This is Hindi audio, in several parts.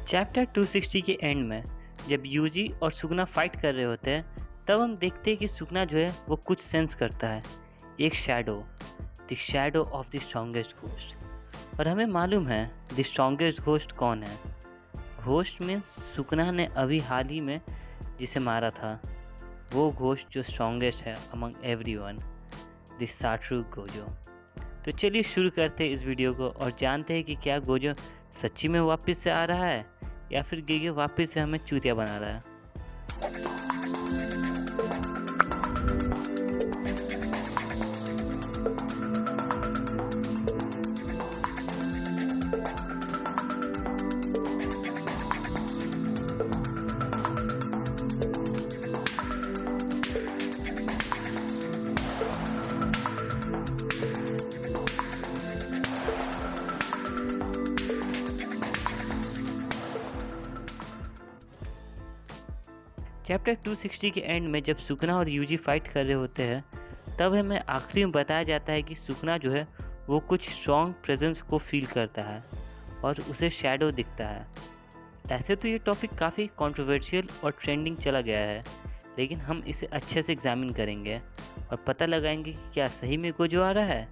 चैप्टर 260 के एंड में जब यूजी और सुगना फाइट कर रहे होते हैं तब हम देखते हैं कि सुगना जो है वो कुछ सेंस करता है, एक the shadow of the strongest ghost. और हमें मालूम है द स्ट्रॉन्गेस्ट घोस्ट कौन है। घोस्ट मीन्स सुगना ने अभी हाल ही में जिसे मारा था, वो घोस्ट जो स्ट्रॉन्गेस्ट है अमंग एवरीवन, द साटरू गोजो। तो चलिए शुरू करते हैं इस वीडियो को और जानते हैं कि क्या गोजो सच्ची में वापस से आ रहा है या फिर गेगे वापस से हमें चूतिया बना रहा है। चैप्टर 260 के एंड में जब सुगना और यूजी फाइट कर रहे होते हैं तब हमें आखिरी में बताया जाता है कि सुगना जो है वो कुछ स्ट्रॉन्ग प्रेजेंस को फील करता है और उसे शैडो दिखता है। ऐसे तो ये टॉपिक काफ़ी कंट्रोवर्शियल और ट्रेंडिंग चला गया है, लेकिन हम इसे अच्छे से एग्जामिन करेंगे और पता लगाएंगे कि क्या सही में गोजो आ रहा है।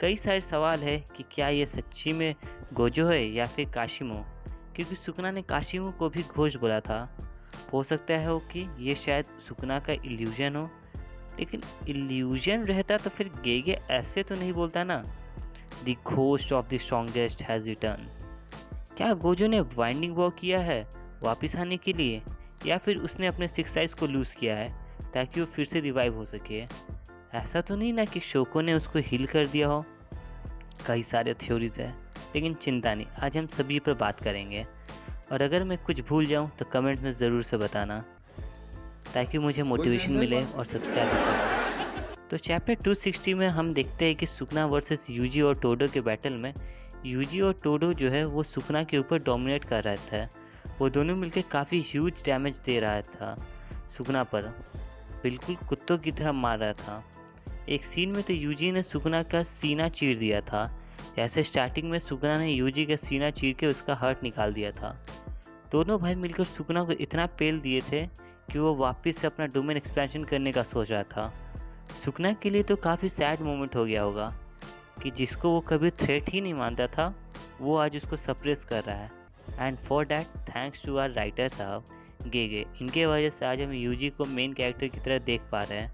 कई सारे सवाल है कि क्या ये सच्ची में गोजो है या फिर काशिमो, क्योंकि सुगना ने काशिमो को भी घोस्ट बोला था। हो सकता है कि ये शायद सुगना का इल्यूजन हो, लेकिन इल्यूजन रहता तो फिर गेगे ऐसे तो नहीं बोलता ना, the ghost of the strongest has return. क्या गोजो ने वाइंडिंग वॉक किया है वापस आने के लिए, या फिर उसने अपने सिक्स साइज को लूज़ किया है ताकि वो फिर से रिवाइव हो सके। ऐसा तो नहीं ना कि शोको ने उसको हील कर दिया हो। कई सारे थ्योरीज है, लेकिन चिंता नहीं, आज हम सभी पर बात करेंगे। और अगर मैं कुछ भूल जाऊं तो कमेंट में ज़रूर से बताना ताकि मुझे मोटिवेशन मिले और सब्सक्राइब करें। तो चैप्टर 260 में हम देखते हैं कि सुगना वर्सेस यूजी और टोडो के बैटल में यूजी और टोडो जो है वो सुगना के ऊपर डोमिनेट कर रहा था। वो दोनों मिलकर काफ़ी ह्यूज डैमेज दे रहा था सुगना पर, बिल्कुल कुत्तों की तरह मार रहा था। एक सीन में तो यूजी ने सुगना का सीना चीर दिया था, जैसे स्टार्टिंग में सुगना ने यूजी का सीना चीर के उसका हार्ट निकाल दिया था। दोनों भाई मिलकर सुगना को इतना पेल दिए थे कि वो वापस से अपना डोमेन एक्सपेंशन करने का सोच रहा था। सुगना के लिए तो काफ़ी सैड मोमेंट हो गया होगा कि जिसको वो कभी थ्रेट ही नहीं मानता था वो आज उसको सप्रेस कर रहा है। And for that thanks to our writer साहब गेगे, इनके वजह से आज हम यूजी को मेन कैरेक्टर की तरह देख पा रहे हैं।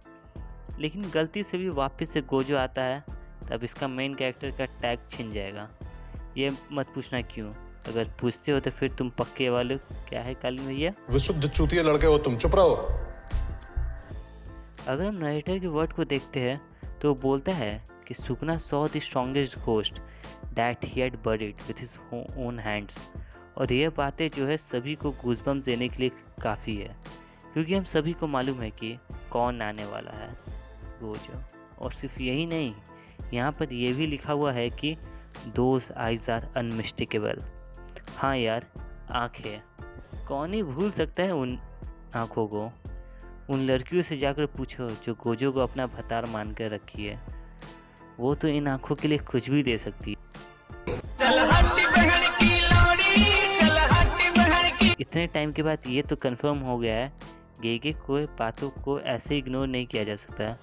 लेकिन गलती से भी वापस से गोजो आता है तब इसका मेन कैरेक्टर का टैग छिन जाएगा। ये मत पूछना क्यों, अगर पूछते हो तो फिर तुम पक्के वाले। क्या है कालीन भैया? विशुद्ध चूतिया लड़के हो तुम, चुप रहो। अगर हम नरेटर के वर्ड को देखते हैं तो वो बोलता है कि Sugna saw the strongest ghost that he had buried with his own hands. और ये बातें जो है सभी को गूज़बम्स देने के लिए काफ़ी है, क्योंकि हम सभी को मालूम है कि कौन आने वाला है, गोजो। और सिर्फ यही नहीं, यहाँ पर यह भी लिखा हुआ है कि दोज आइज आर अनमिस्टेकेबल। हाँ यार, आँखें, कौन ही भूल सकता है उन आँखों को। उन लड़कियों से जाकर पूछो जो गोजो को अपना भतार मान कर रखी है, वो तो इन आँखों के लिए कुछ भी दे सकती है। इतने टाइम के बाद ये तो कंफर्म हो गया है गेगे को बातों को ऐसे इग्नोर नहीं किया जा सकता।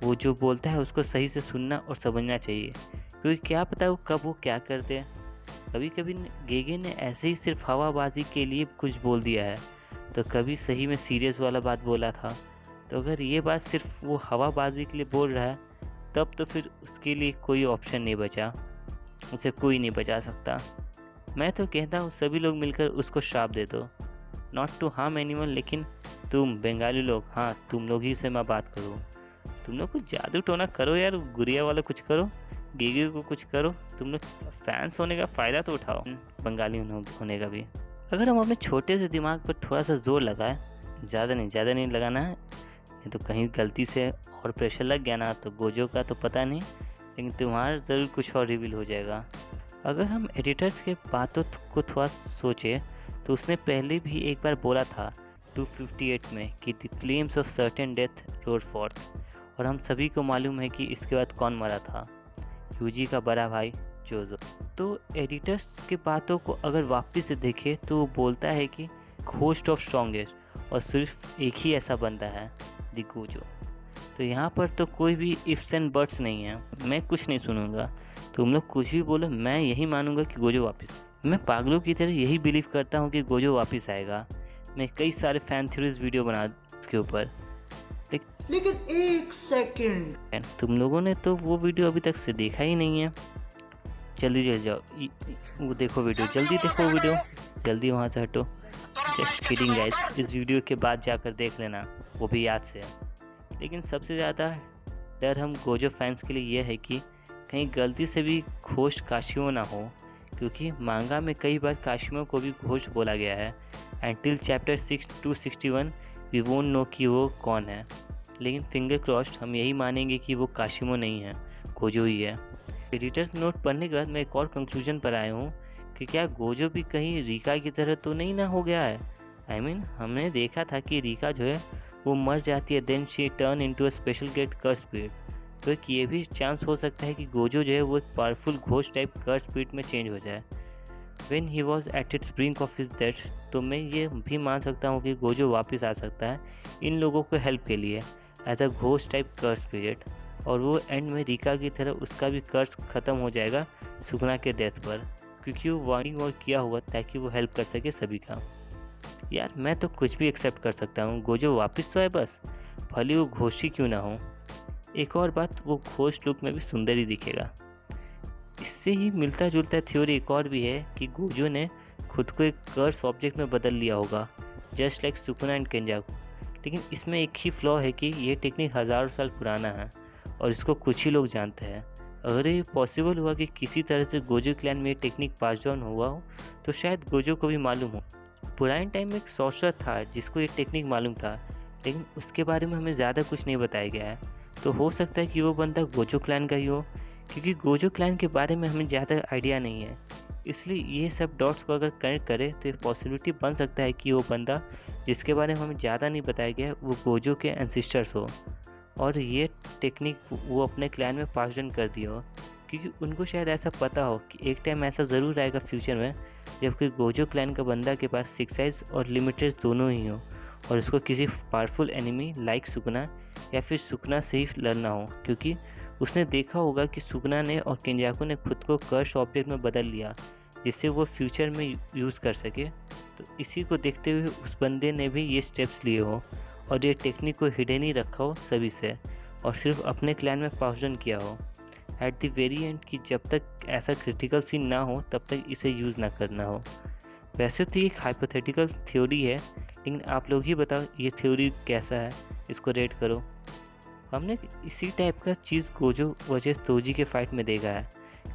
वो जो बोलता है उसको सही से सुनना और समझना चाहिए, क्योंकि क्या पता वो कब वो क्या करते हैं। कभी कभी गेगे ने ऐसे ही सिर्फ हवाबाजी के लिए कुछ बोल दिया है, तो कभी सही में सीरियस वाला बात बोला था। तो अगर ये बात सिर्फ वो हवाबाजी के लिए बोल रहा है तब तो फिर उसके लिए कोई ऑप्शन नहीं बचा, उसे कोई नहीं बचा सकता। मैं तो कहता हूँ सभी लोग मिलकर उसको श्राप दे दो, नॉट टू हार्म एनीवन। लेकिन तुम बंगाली लोग, हाँ तुम लोग ही से मैं बात करूँ, तुम लोग कुछ जादू टोना करो यार, गुड़िया वाला कुछ करो, गेगे को कुछ करो। तुम लोग फैंस होने का फ़ायदा तो उठाओ, बंगाली होने का भी। अगर हम अपने छोटे से दिमाग पर थोड़ा सा जोर लगाए, ज़्यादा नहीं लगाना है, नहीं तो कहीं गलती से और प्रेशर लग गया ना तो गोजो का तो पता नहीं, लेकिन तुम्हारा ज़रूर कुछ और रिवील हो जाएगा। अगर हम एडिटर्स के बातों को थोड़ा सोचें तो उसने पहले भी एक बार बोला था 258 में कि the flames of certain death road forth. और हम सभी को मालूम है कि इसके बाद कौन मरा था, यूजी का बड़ा भाई जोजो। तो एडिटर्स की बातों को अगर वापस से देखें तो वो बोलता है कि घोस्ट ऑफ स्ट्रॉन्गेस्ट और सिर्फ एक ही ऐसा बंदा है, द गोजो। तो यहाँ पर तो कोई भी इफ्स एंड बट्स नहीं है, मैं कुछ नहीं सुनूंगा, तुम लोग कुछ भी बोलो, मैं यही मानूंगा कि गोजो वापस। मैं पागलों की तरह यही बिलीव करता हूँ कि गोजो वापस आएगा। मैं कई सारे फैन थ्योरीज वीडियो बना उसके ऊपर, लेकिन एक सेकंड, तुम लोगों ने तो वो वीडियो अभी तक से देखा ही नहीं है। जल्दी जल्दी जाओ, वो देखो वीडियो, जल्दी देखो वीडियो, जल्दी वहाँ से हटो। जस्ट किडिंग गाइस, इस वीडियो के बाद जाकर देख लेना, वो भी याद से। लेकिन सबसे ज़्यादा डर हम गोजो फैंस के लिए यह है कि कहीं गलती से भी घोस्ट काशिमो ना हो, क्योंकि मांगा में कई बार काशिमो को भी घोस्ट बोला गया है। Until chapter 6-261 we won't know कि वो कौन है। लेकिन फिंगर क्रॉस्ड हम यही मानेंगे कि वो काशिमो नहीं है, गोजो ही है। एडिटर्स नोट पढ़ने के बाद मैं एक और कंक्लूजन पर आया हूँ कि क्या गोजो भी कहीं रीका की तरह तो नहीं ना हो गया है। I mean, हमने देखा था कि रीका जो है वो मर जाती है, then she turn into a special grade curse spirit. तो एक ये भी चांस हो सकता है कि गोजो जो है वो एक powerful ghost type curse spirit में चेंज हो जाए when he was at its brink of his death. तो मैं ये भी मान सकता हूँ कि गोजो वापस आ सकता है इन लोगों को हेल्प के लिए as a ghost type curse spirit, और वो एंड में रीका की तरह उसका भी कर्स ख़त्म हो जाएगा सुगना के डेथ पर, क्योंकि वो वार्निंग और किया हुआ ताकि वो हेल्प कर सके सभी का। यार मैं तो कुछ भी एक्सेप्ट कर सकता हूँ, गोजो वापस तो है, बस भले वो घोस्ट ही क्यों ना हो। एक और बात, वो घोस्ट लुक में भी सुंदर ही दिखेगा। इससे ही मिलता जुलता थ्योरी एक और भी है कि गोजो ने खुद को एक कर्स ऑब्जेक्ट में बदल लिया होगा, जस्ट लाइक सुकुना एंड केंजाकू। लेकिन इसमें एक ही फ्लॉ है कि ये टेक्निक हज़ारों साल पुराना है और इसको कुछ ही लोग जानते हैं। अगर ये पॉसिबल हुआ कि किसी तरह से गोजो क्लैन में ये टेक्निक पास डाउन हुआ हो तो शायद गोजो को भी मालूम हो। पुराने टाइम में एक सॉर्सरर था जिसको ये टेक्निक मालूम था, लेकिन उसके बारे में हमें ज़्यादा कुछ नहीं बताया गया है। तो हो सकता है कि वो बंदा गोजो क्लैन का ही हो, क्योंकि गोजो क्लैन के बारे में हमें ज़्यादा आइडिया नहीं है। इसलिए ये सब डॉट्स को अगर कनेक्ट करें तो एक पॉसिबिलिटी बन सकता है कि वो बंदा जिसके बारे में हमें ज़्यादा नहीं बताया गया वो गोजो के एंसिस्टर्स हो, और ये टेक्निक वो अपने क्लैन में पास डाउन कर दिया हो, क्योंकि उनको शायद ऐसा पता हो कि एक टाइम ऐसा ज़रूर आएगा फ्यूचर में जब कोई गोजो क्लैन का बंदा के पास सिक्स साइज और लिमिटेड दोनों ही हो, और उसको किसी पावरफुल एनिमी लाइक सुकना या फिर सुकना से ही लड़ना हो, क्योंकि उसने देखा होगा कि सुकना ने और केंजाकू ने खुद को कर्स ऑब्जेक्ट में बदल लिया जिससे वो फ्यूचर में यूज़ कर सके। तो इसी को देखते हुए उस बंदे ने भी ये स्टेप्स लिए हो और ये टेक्निक को हिडन ही रखा हो सभी से, और सिर्फ अपने क्लैन में पास डाउन किया हो एट द वेरी एंड, कि जब तक ऐसा क्रिटिकल सीन ना हो तब तक इसे यूज़ ना करना हो। वैसे तो ये एक हाइपोथेटिकल थ्योरी है, लेकिन आप लोग ही बताओ ये थ्योरी कैसा है, इसको रेट करो। हमने इसी टाइप का चीज़ गोजो वजह तोजी के फाइट में देखा है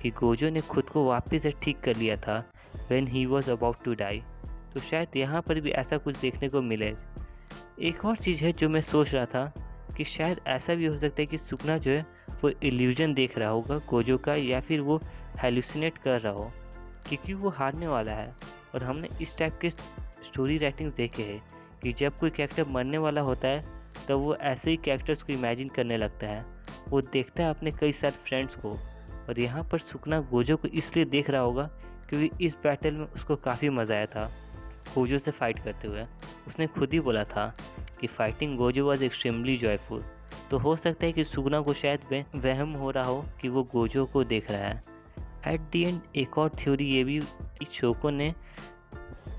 कि गोजो ने खुद को वापस से ठीक कर लिया था when he was about to die. तो शायद यहाँ पर भी ऐसा कुछ देखने को मिले। एक और चीज़ है जो मैं सोच रहा था कि शायद ऐसा भी हो सकता है कि सुकना जो है वो इल्यूजन देख रहा होगा गोजो का, या फिर वो हेलुसिनेट कर रहा हो, क्योंकि वो हारने वाला है। और हमने इस टाइप के स्टोरी राइटिंग्स देखे हैं कि जब कोई कैरेक्टर मरने वाला होता है तब वो ऐसे ही कैरेक्टर्स को इमेजिन करने लगता है, वो देखता है अपने कई सारे फ्रेंड्स को। और यहाँ पर सुकना गोजो को इसलिए देख रहा होगा क्योंकि इस बैटल में उसको काफ़ी मज़ा आया था गोजो से फाइट करते हुए। उसने खुद ही बोला था कि fighting Gojo was extremely joyful. तो हो सकता है कि सुगना को शायद वहम हो रहा हो कि वो गोजो को देख रहा है। एट दी एंड एक और थ्योरी ये भी कि शोको ने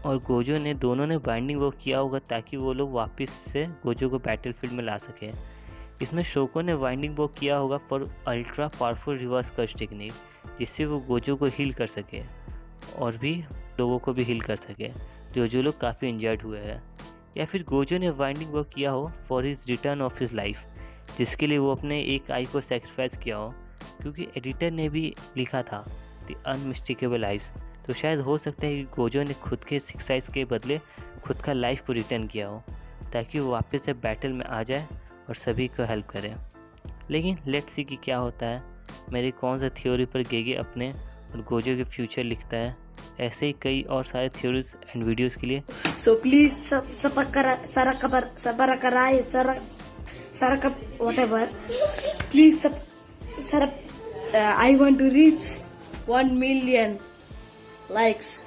और गोजो ने दोनों ने बाइंडिंग वो किया होगा ताकि वो लोग वापस से गोजो को बैटलफील्ड में ला सके। इसमें शोको ने बाइंडिंग वो किया होगा for ultra powerful reverse curse technique, जिससे वो गोजो को हील कर सके और भी लोगों को भी हील कर सके जो लोग काफ़ी इंजर्ड हुए हैं। या फिर गोजो ने बाइंडिंग वो किया हो for his return of his life, जिसके लिए वो अपने एक आई को सेक्रीफाइस किया हो, क्योंकि एडिटर ने भी लिखा था द अनमिस्टेकेबल आइज। तो शायद हो सकता है कि गोजो ने खुद के सिक्स आइज के बदले खुद का लाइफ को रिटर्न किया हो ताकि वो वापस से बैटल में आ जाए और सभी को हेल्प करे। लेकिन लेट्स सी कि क्या होता है। मेरी कौन सा थ्योरी पर गेगे अपने और गोजो के फ्यूचर लिखता है। ऐसे ही कई और सारे थ्योरीज एंड वीडियोस के लिए So please whatever. Please I want to reach 1 million likes.